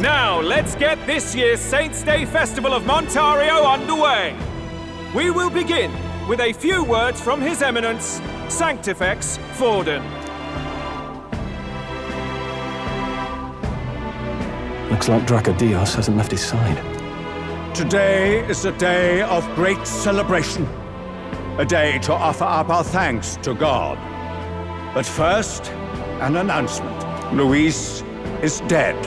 Now, let's get this year's Saints' Day Festival of Montario underway. We will begin with a few words from His Eminence, Sanctifex Forden. Looks like Dracodios hasn't left his side. Today is a day of great celebration. A day to offer up our thanks to God. But first, an announcement. Luis is dead.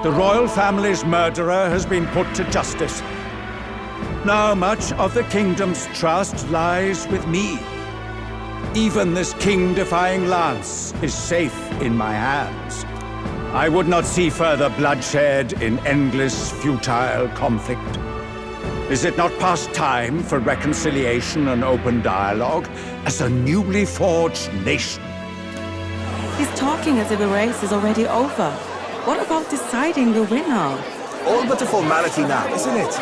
The royal family's murderer has been put to justice. Now much of the kingdom's trust lies with me. Even this king-defying lance is safe in my hands. I would not see further bloodshed in endless, futile conflict. Is it not past time for reconciliation and open dialogue as a newly forged nation? He's talking as if the race is already over. What about deciding the winner? All but a formality now, isn't it?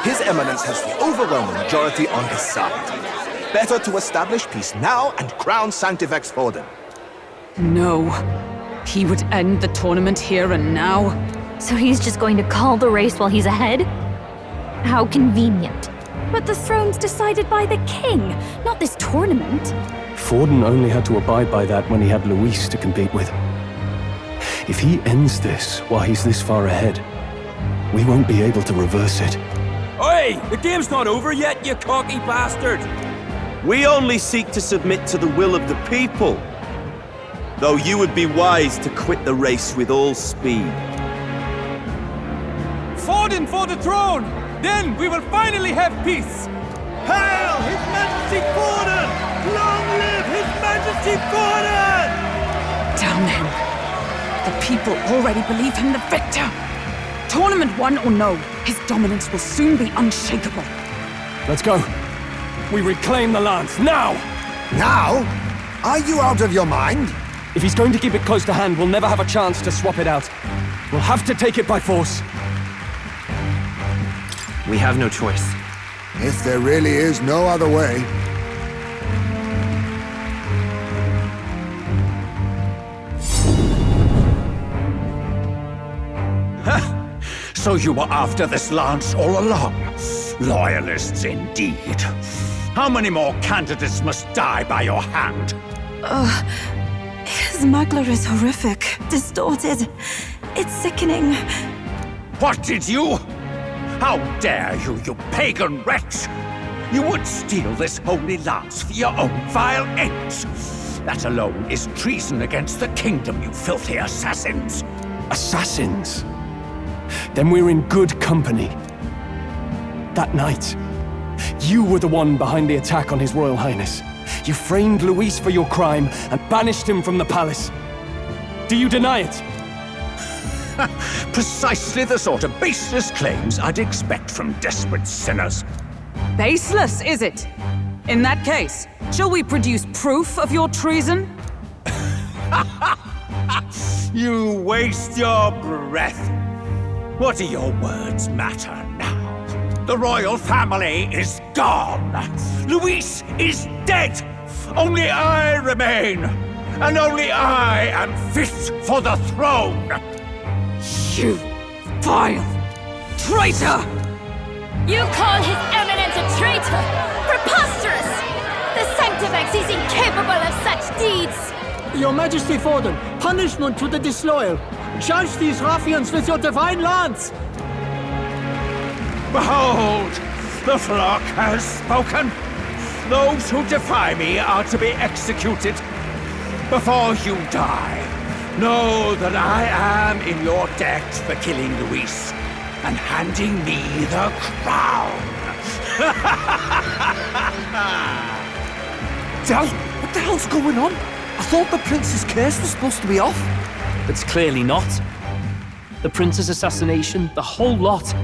His Eminence has the overwhelming majority on his side. Better to establish peace now and crown Sanctifex Forden. No. He would end the tournament here and now. So he's just going to call the race while he's ahead? How convenient. But the throne's decided by the king, not this tournament. Forden only had to abide by that when he had Luis to compete with. If he ends this while he's this far ahead, we won't be able to reverse it. Oi! The game's not over yet, you cocky bastard! We only seek to submit to the will of the people. Though you would be wise to quit the race with all speed. Forden for the throne! Then we will finally have peace! Hail His Majesty Forden! Long live His Majesty Forden! Damn him. The people already believe him the victor. Tournament won or no, his dominance will soon be unshakable. Let's go. We reclaim the lance, now! Now? Are you out of your mind? If he's going to keep it close to hand, we'll never have a chance to swap it out. We'll have to take it by force. We have no choice. If there really is no other way. So you were after this lance all along? Loyalists indeed. How many more candidates must die by your hand? His smuggler is horrific, distorted. It's sickening. What did you? How dare you, you pagan wretch! You would steal this holy lance for your own vile ends. That alone is treason against the kingdom, you filthy assassins. Assassins? Then we're in good company. That night, you were the one behind the attack on His Royal Highness. You framed Luis for your crime and banished him from the palace. Do you deny it? Precisely the sort of baseless claims I'd expect from desperate sinners. Baseless, is it? In that case, shall we produce proof of your treason? You waste your breath. What do your words matter now? The royal family is gone. Luis is dead. Only I remain. And only I am fit for the throne. You vile traitor! You call His Eminence a traitor? Preposterous! The Sanctifex is incapable of such deeds! Your Majesty Forden, punishment to the disloyal. Judge these ruffians with your divine lance! Behold, the flock has spoken. Those who defy me are to be executed. Before you die, know that I am in your debt for killing Luis and handing me the crown. Dal, what the hell's going on? I thought the prince's curse was supposed to be off. It's clearly not. The prince's assassination, the whole lot.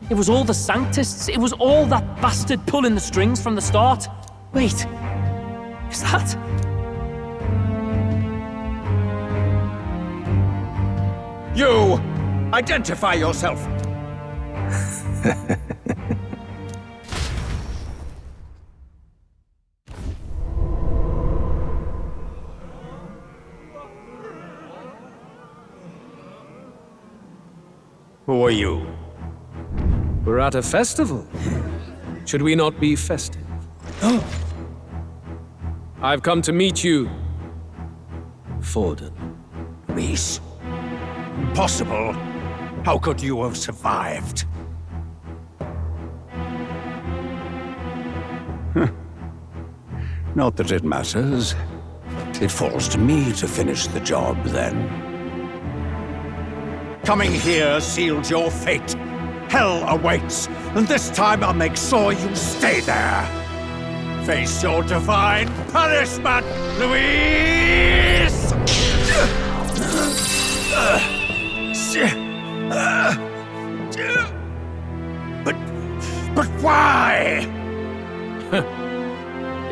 It was all the Sanctists. It was all that bastard pulling the strings from the start. Wait, is that... You! Identify yourself! Who are you? We're at a festival. Should we not be festive? I've come to meet you, Forden. Reese? Impossible. How could you have survived? Not that it matters. It falls to me to finish the job, then. Coming here sealed your fate. Hell awaits, and this time I'll make sure you stay there. Face your divine punishment, Louise! But why?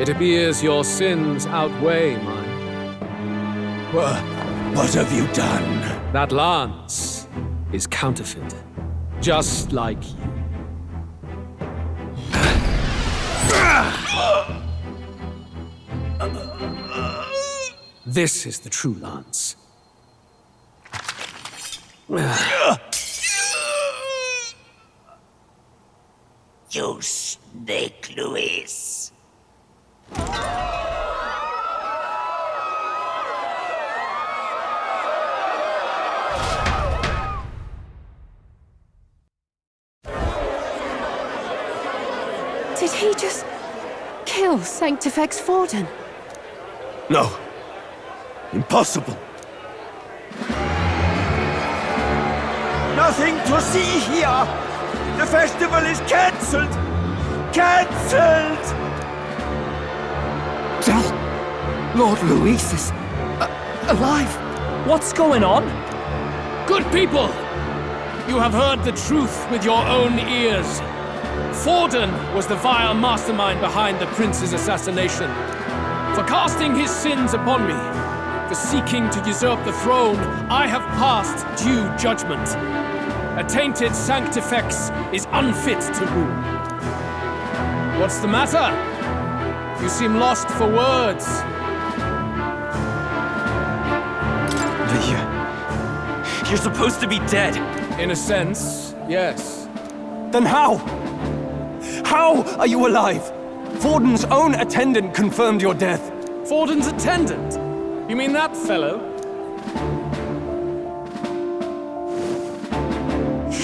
It appears your sins outweigh mine. What have you done? That lance is counterfeit, just like you. This is the true lance. You snake, Louise. Did he just kill Sanctifex Forden? No. Impossible. Nothing to see here! The festival is cancelled! Cancelled! Lord Luis is alive. What's going on? Good people! You have heard the truth with your own ears. Forden was the vile mastermind behind the prince's assassination. For casting his sins upon me, for seeking to usurp the throne, I have passed due judgment. A tainted Sanctifex is unfit to rule. What's the matter? You seem lost for words. You're supposed to be dead. In a sense, yes. Then how? How are you alive? Forden's own attendant confirmed your death. Forden's attendant? You mean that fellow?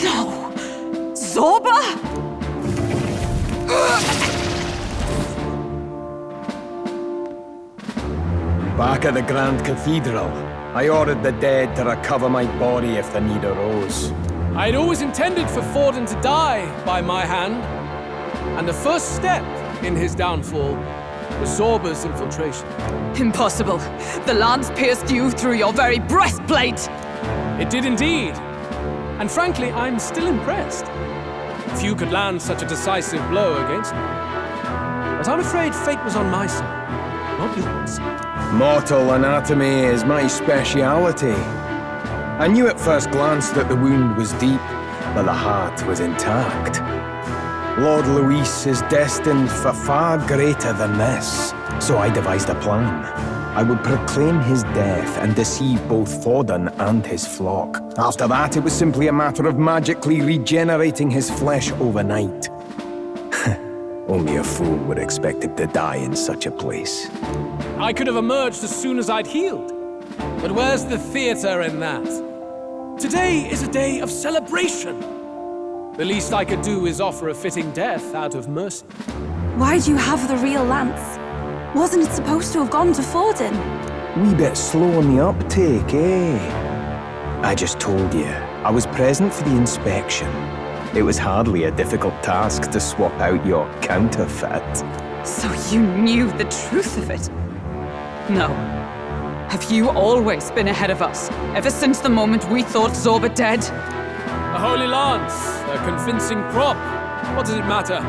No! Zorba? Back at the Grand Cathedral, I ordered the dead to recover my body if the need arose. I'd always intended for Forden to die by my hand. And the first step in his downfall was Zorba's infiltration. Impossible. The lance pierced you through your very breastplate! It did indeed. And frankly, I'm still impressed. Few could land such a decisive blow against me. But I'm afraid fate was on my side, not yours. Mortal anatomy is my speciality. I knew at first glance that the wound was deep, but the heart was intact. Lord Luis is destined for far greater than this, so I devised a plan. I would proclaim his death and deceive both Forden and his flock. After that, it was simply a matter of magically regenerating his flesh overnight. Only a fool would expect him to die in such a place. I could have emerged as soon as I'd healed. But where's the theater in that? Today is a day of celebration. The least I could do is offer a fitting death out of mercy. Why'd you have the real lance? Wasn't it supposed to have gone to Forden? Wee bit slow on the uptake, eh? I just told you, I was present for the inspection. It was hardly a difficult task to swap out your counterfeit. So you knew the truth of it? No. Have you always been ahead of us, ever since the moment we thought Zorba dead? A holy lance, a convincing prop. What does it matter?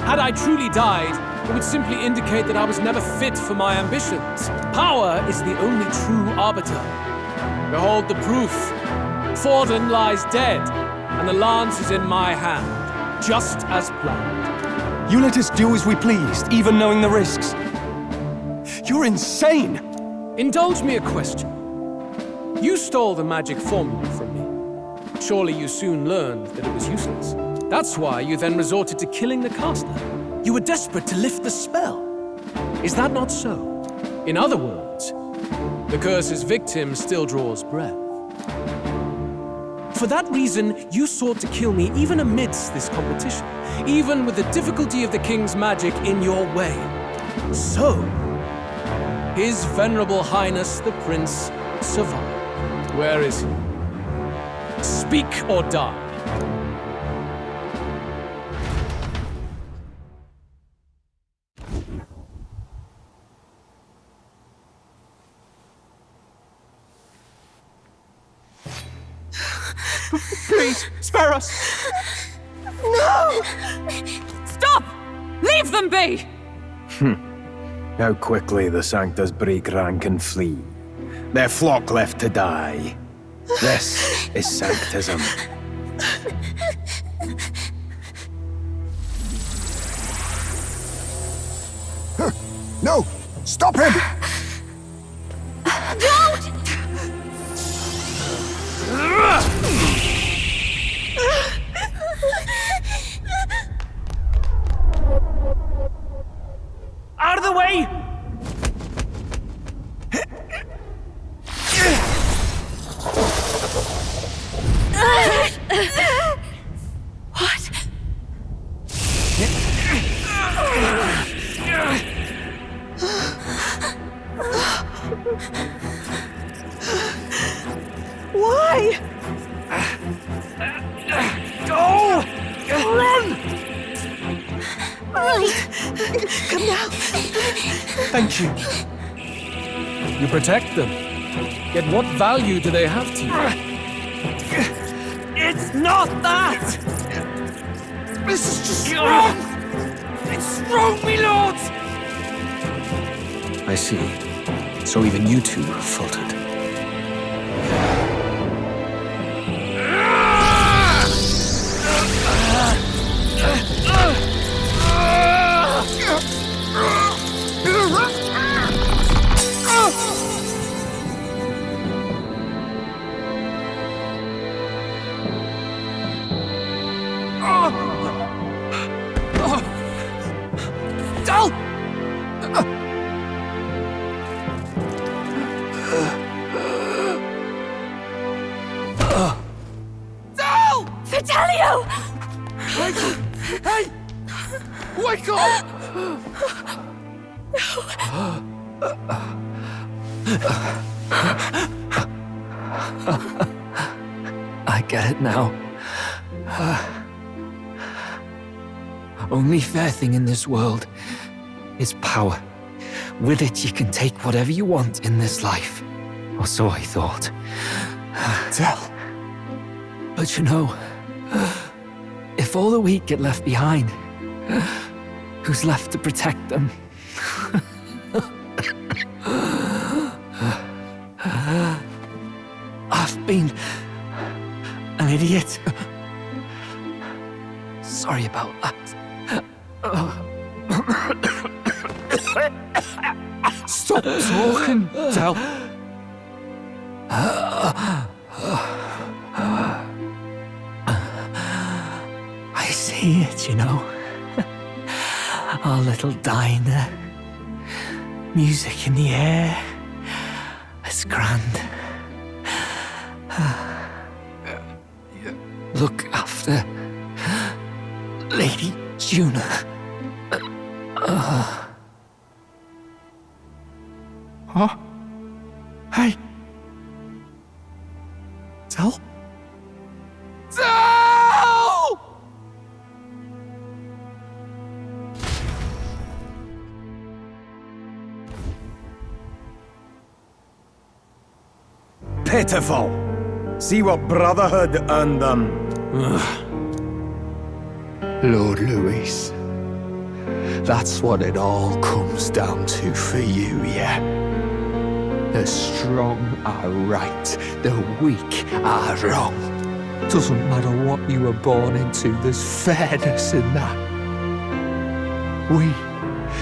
Had I truly died, it would simply indicate that I was never fit for my ambitions. Power is the only true arbiter. Behold the proof. Forden lies dead, and the lance is in my hand, just as planned. You let us do as we pleased, even knowing the risks. You're insane! Indulge me a question. You stole the magic formula from me. Surely you soon learned that it was useless. That's why you then resorted to killing the caster. You were desperate to lift the spell. Is that not so? In other words, the curse's victim still draws breath. For that reason, you sought to kill me even amidst this competition, even with the difficulty of the king's magic in your way. So, His Venerable Highness the Prince survived. Where is he? Speak or die. Please, spare us! No! Stop! Leave them be! How quickly the Sanctus break rank and flee. Their flock left to die. This is Sanctism. No! Stop him! Don't! Out of the way! What? Why? Go! Run! Come now. Thank you. You protect them. Yet what value do they have to you? It's not that! This is just wrong! It's wrong, me lords! I see. So even you two faltered. Vitelio! Hey! Wake up! I get it now. Only fair thing in this world is power. With it, you can take whatever you want in this life. Or so I thought. Tell. But you know, if all the weak get left behind, who's left to protect them? I've been an idiot. Sorry about that. Stop talking, Del. I see it, you know. Our little diner. Music in the air. It's grand. Look after Lady Juna. Huh? Hey. Del? Del! Pitiful. See what Brotherhood earned them. Lord Louis, that's what it all comes down to for you, yeah? The strong are right, the weak are wrong. Doesn't matter what you were born into, there's fairness in that. We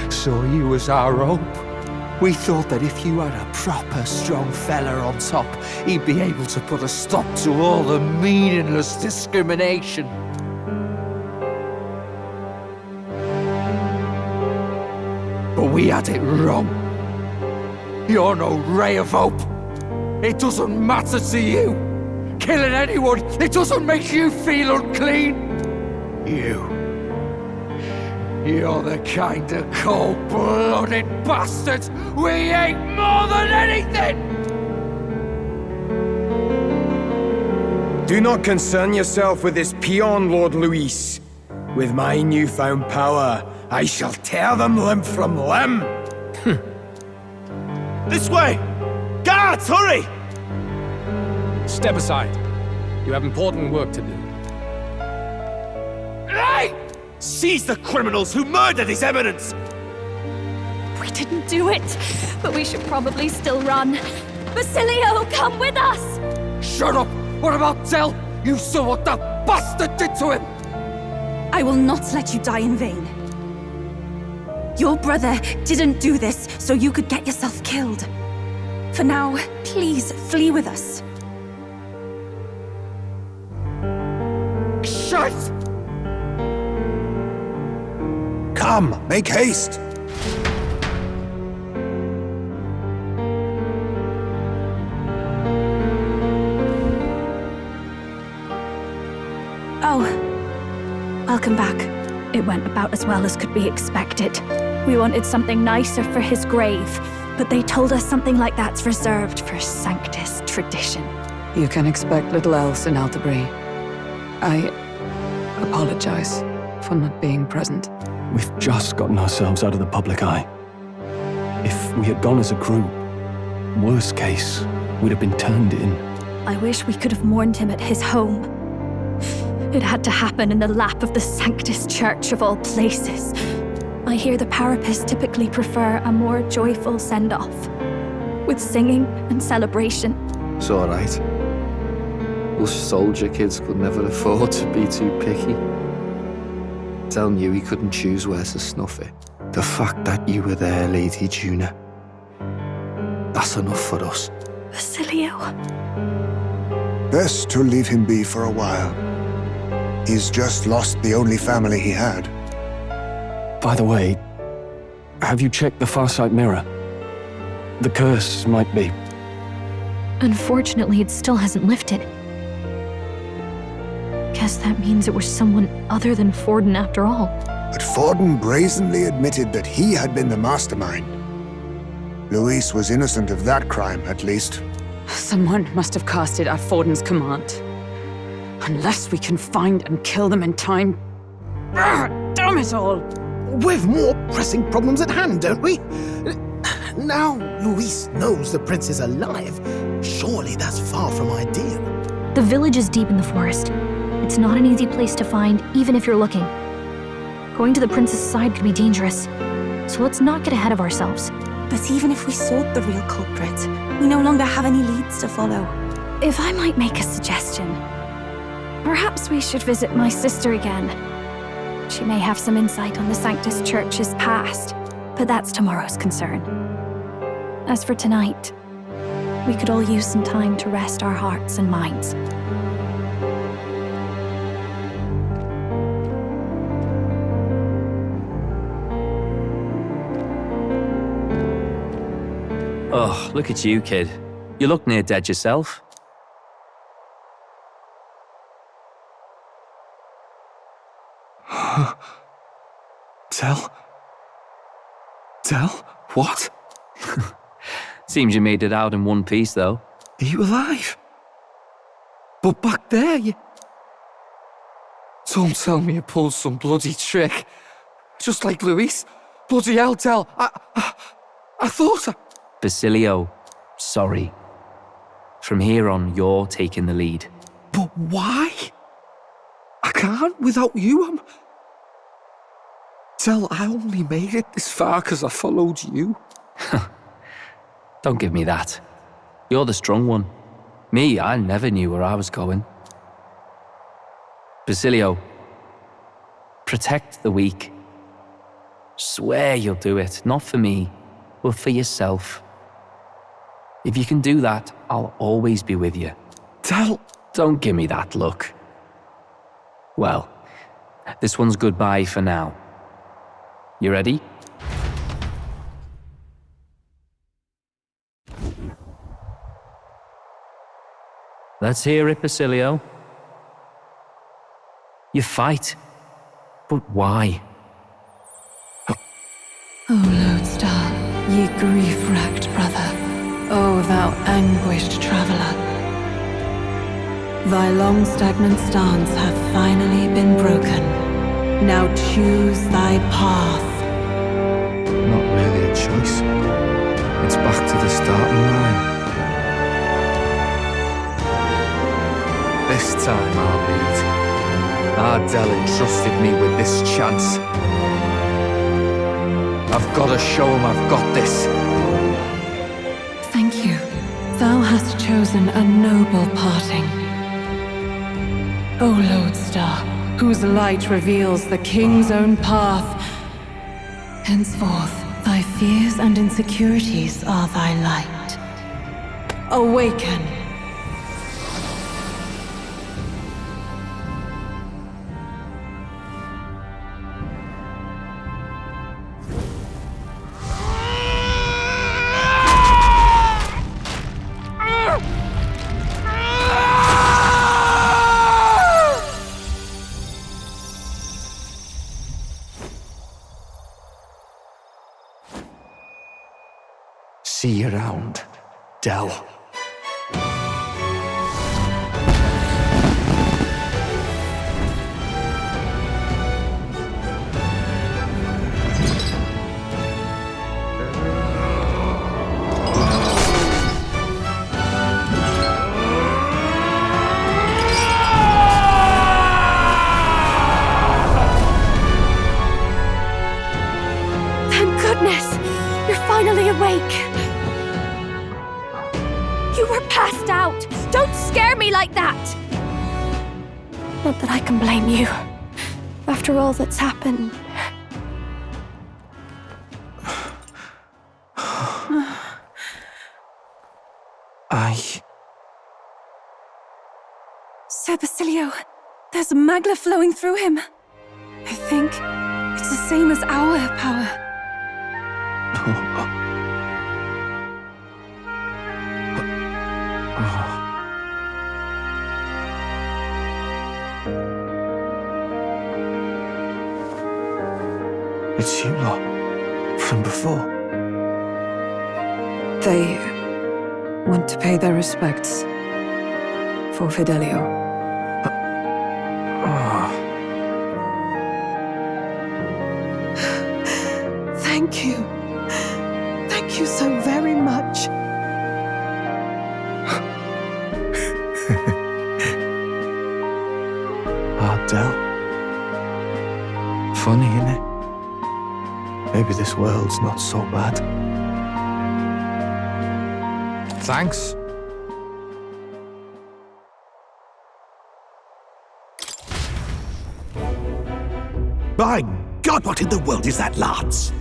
saw you as our hope, We thought that if you had a proper strong fella on top, he'd be able to put a stop to all the meaningless discrimination. But we had it wrong. You're no ray of hope. It doesn't matter to you. Killing anyone, it doesn't make you feel unclean. You're the kind of cold-blooded bastards we hate more than anything! Do not concern yourself with this peon, Lord Luis. With my newfound power, I shall tear them limb from limb. This way! Guards, hurry! Step aside. You have important work to do. Hey! Seize the criminals who murdered His Eminence! We didn't do it, but we should probably still run. Basilio, come with us! Shut up! What about Zell? You saw what that bastard did to him! I will not let you die in vain. Your brother didn't do this so you could get yourself killed. For now, please flee with us. Shut! Come, make haste! Oh, welcome back. It went about as well as could be expected. We wanted something nicer for his grave, but they told us something like that's reserved for Sanctus tradition. You can expect little else in Altabri. I apologize for not being present. We've just gotten ourselves out of the public eye. If we had gone as a group, worst case, we'd have been turned in. I wish we could have mourned him at his home. It had to happen in the lap of the Sanctus Church of all places. I hear the Parapists typically prefer a more joyful send-off, with singing and celebration. It's alright. Us soldier kids could never afford to be too picky. Telling you he couldn't choose where to snuff it. The fact that you were there, Lady Juna, that's enough for us. Basilio. Best to leave him be for a while. He's just lost the only family he had. By the way, have you checked the Farsight mirror? The curse might be... Unfortunately, it still hasn't lifted. Guess that means it was someone other than Forden after all. But Forden brazenly admitted that he had been the mastermind. Luis was innocent of that crime, at least. Someone must have cast it at Forden's command. Unless we can find and kill them in time. Damn it all! We've more pressing problems at hand, don't we? Now Luis knows the prince is alive. Surely that's far from ideal. The village is deep in the forest. It's not an easy place to find, even if you're looking. Going to the prince's side could be dangerous. So let's not get ahead of ourselves. But even if we sought the real culprit, we no longer have any leads to follow. If I might make a suggestion, perhaps we should visit my sister again. She may have some insight on the Sanctus Church's past, but that's tomorrow's concern. As for tonight, we could all use some time to rest our hearts and minds. Oh, look at you, kid. You look near dead yourself. Tell? What? Seems you made it out in one piece, though. Are you alive? But back there, you... Don't tell me you pulled some bloody trick. Just like Luis. Bloody hell, Tell. I thought I... Basilio, sorry. From here on, you're taking the lead. But why? I can't without you. Tell, I only made it this far because I followed you. Don't give me that. You're the strong one. Me, I never knew where I was going. Basilio, protect the weak. Swear you'll do it, not for me, but for yourself. If you can do that, I'll always be with you. Don't give me that look. Well, this one's goodbye for now. You ready? Let's hear it, Basilio. You fight, but why? O Lodestar, ye grief-racked brother, O thou anguished traveler. Thy long stagnant stance hath finally been broken. Now choose thy path. Not really a choice. It's back to the starting line. This time I'll lead. Ardell entrusted me with this chance. I've got to show him I've got this. Thank you. Thou hast chosen a noble parting. O Lodestar, whose light reveals the king's own path. Henceforth, thy fears and insecurities are thy light. Awaken. See you around, Dell. Thank goodness! You're finally awake! You were passed out! Don't scare me like that! Not that I can blame you. After all that's happened. Sir Basilio, there's magla flowing through him. I think it's the same as our power. It's you lot. From before. They want to pay their respects for Fidelio. Thank you. Thank you so very much. Ardell. Funny, innit? Maybe this world's not so bad. Thanks. By God, what in the world is that, lads?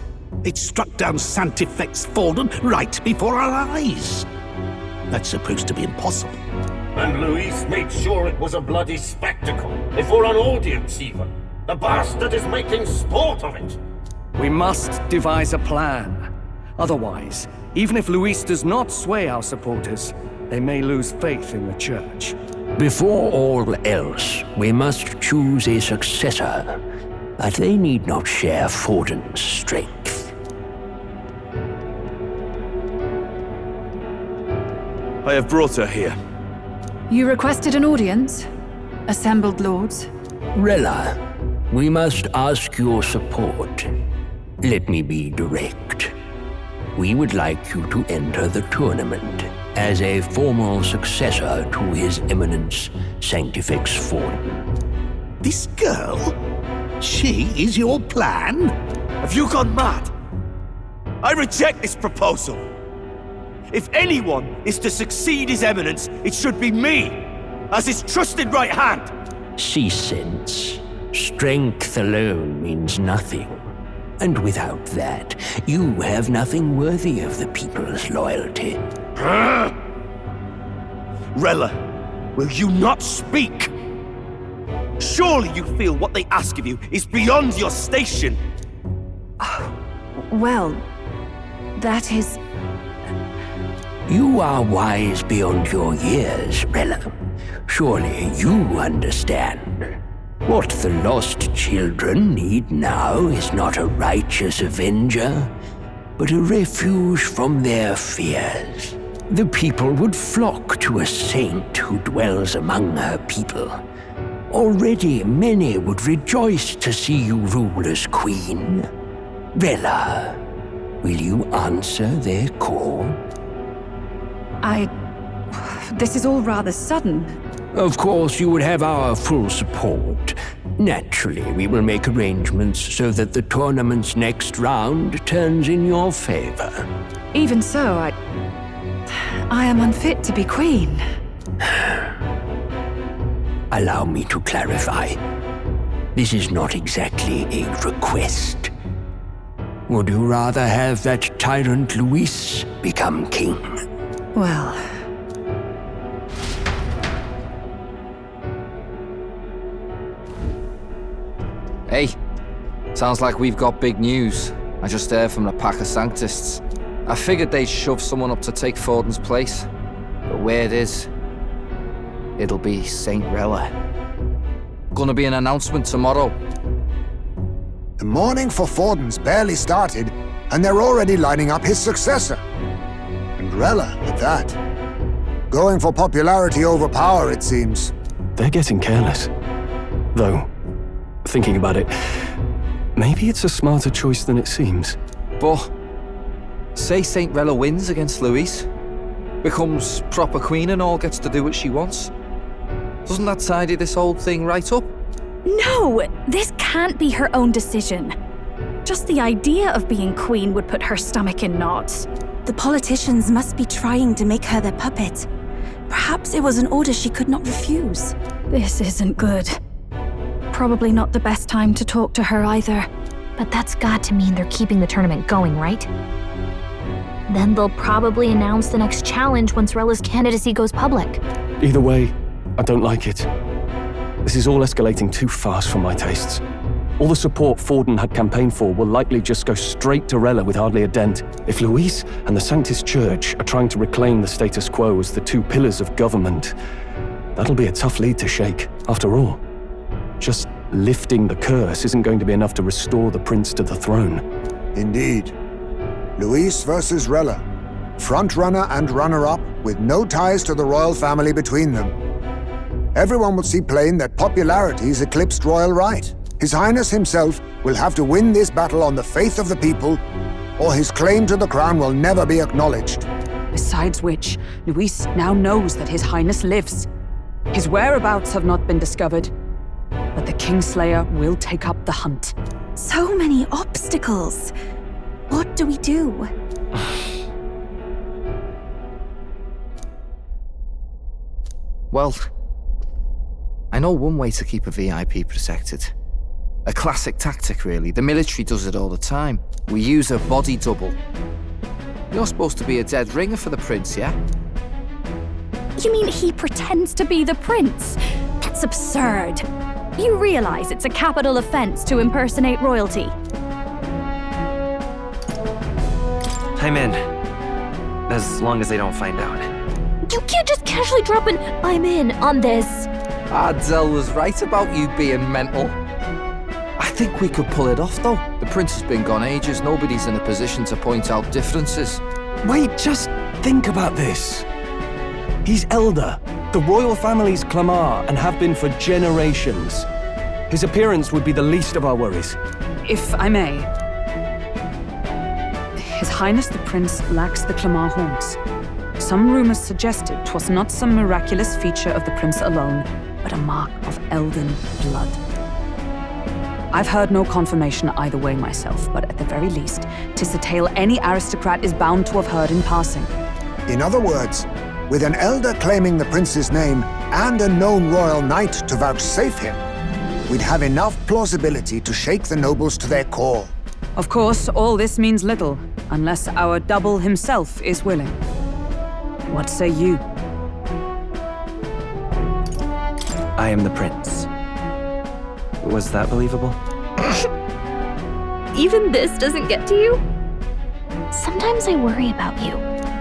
It struck down Santifex Forden right before our eyes. That's supposed to be impossible. And Luis made sure it was a bloody spectacle, before an audience even. The bastard is making sport of it. We must devise a plan. Otherwise, even if Luis does not sway our supporters, they may lose faith in the church. Before all else, we must choose a successor, but they need not share Forden's strength. I have brought her here. You requested an audience? Assembled lords? Rella, we must ask your support. Let me be direct. We would like you to enter the tournament as a formal successor to His Eminence Sanctifex Forden. This girl? She is your plan? Have you gone mad? I reject this proposal. If anyone is to succeed His Eminence, it should be me, as his trusted right hand. She sense. Strength alone means nothing. And without that, you have nothing worthy of the people's loyalty. Rella, will you not speak? Surely you feel what they ask of you is beyond your station. Well, that is... You are wise beyond your years, Rella. Surely you understand. What the lost children need now is not a righteous avenger, but a refuge from their fears. The people would flock to a saint who dwells among her people. Already many would rejoice to see you rule as queen. Rella, will you answer their call? This is all rather sudden. Of course, you would have our full support. Naturally, we will make arrangements so that the tournament's next round turns in your favor. Even so, I am unfit to be queen. Allow me to clarify. This is not exactly a request. Would you rather have that tyrant Luis become king? Well... Hey, sounds like we've got big news. I just heard from the pack of Sanctists. I figured they'd shove someone up to take Forden's place. But where it is, it'll be Saint Rella. Gonna be an announcement tomorrow. The mourning for Forden's barely started, and they're already lining up his successor. And Rella, at that. Going for popularity over power, it seems. They're getting careless. Though, thinking about it, maybe it's a smarter choice than it seems. But, say Saint Rella wins against Luis, becomes proper queen and all, gets to do what she wants. Doesn't that tidy this whole thing right up? No! This can't be her own decision. Just the idea of being queen would put her stomach in knots. The politicians must be trying to make her their puppet. Perhaps it was an order she could not refuse. This isn't good. Probably not the best time to talk to her either. But that's got to mean they're keeping the tournament going, right? Then they'll probably announce the next challenge once Rella's candidacy goes public. Either way, I don't like it. This is all escalating too fast for my tastes. All the support Forden had campaigned for will likely just go straight to Rella with hardly a dent. If Luis and the Sanctist Church are trying to reclaim the status quo as the two pillars of government, that'll be a tough lead to shake. After all, just lifting the curse isn't going to be enough to restore the prince to the throne. Indeed. Luis versus Rella. Front-runner and runner-up with no ties to the royal family between them. Everyone will see plain that popularity's eclipsed royal right. His Highness himself will have to win this battle on the faith of the people, or his claim to the crown will never be acknowledged. Besides which, Luis now knows that His Highness lives. His whereabouts have not been discovered, but the Kingslayer will take up the hunt. So many obstacles. What do we do? Well, I know one way to keep a VIP protected. A classic tactic, really. The military does it all the time. We use a body double. You're supposed to be a dead ringer for the prince, yeah? You mean he pretends to be the prince? That's absurd. You realize it's a capital offense to impersonate royalty. I'm in. As long as they don't find out. You can't just casually drop an "I'm in" on this. Adzel was right about you being mental. I think we could pull it off, though. The prince has been gone ages. Nobody's in a position to point out differences. Wait, just think about this. He's elder. The royal family's Clamar and have been for generations. His appearance would be the least of our worries. If I may. His Highness the Prince lacks the Clamar horns. Some rumors suggested 'twas not some miraculous feature of the prince alone, but a mark of elden blood. I've heard no confirmation either way myself, but at the very least, 'tis a tale any aristocrat is bound to have heard in passing. In other words, with an elder claiming the prince's name and a known royal knight to vouchsafe him, we'd have enough plausibility to shake the nobles to their core. Of course, all this means little, unless our double himself is willing. What say you? I am the prince. Was that believable? Even this doesn't get to you? Sometimes I worry about you.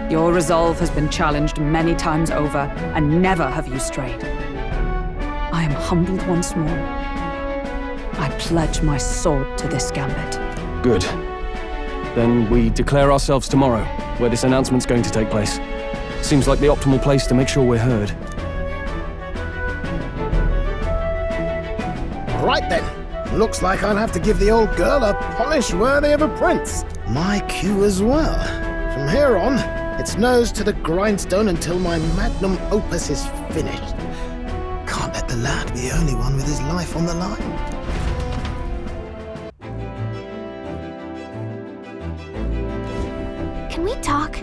Your resolve has been challenged many times over, and never have you strayed. I am humbled once more. I pledge my sword to this gambit. Good. Then we declare ourselves tomorrow, where this announcement's going to take place. Seems like the optimal place to make sure we're heard. Right then. Looks like I'll have to give the old girl a polish worthy of a prince. My cue as well. From here on, it's nose to the grindstone until my magnum opus is finished. Can't let the lad be the only one with his life on the line. Can we talk?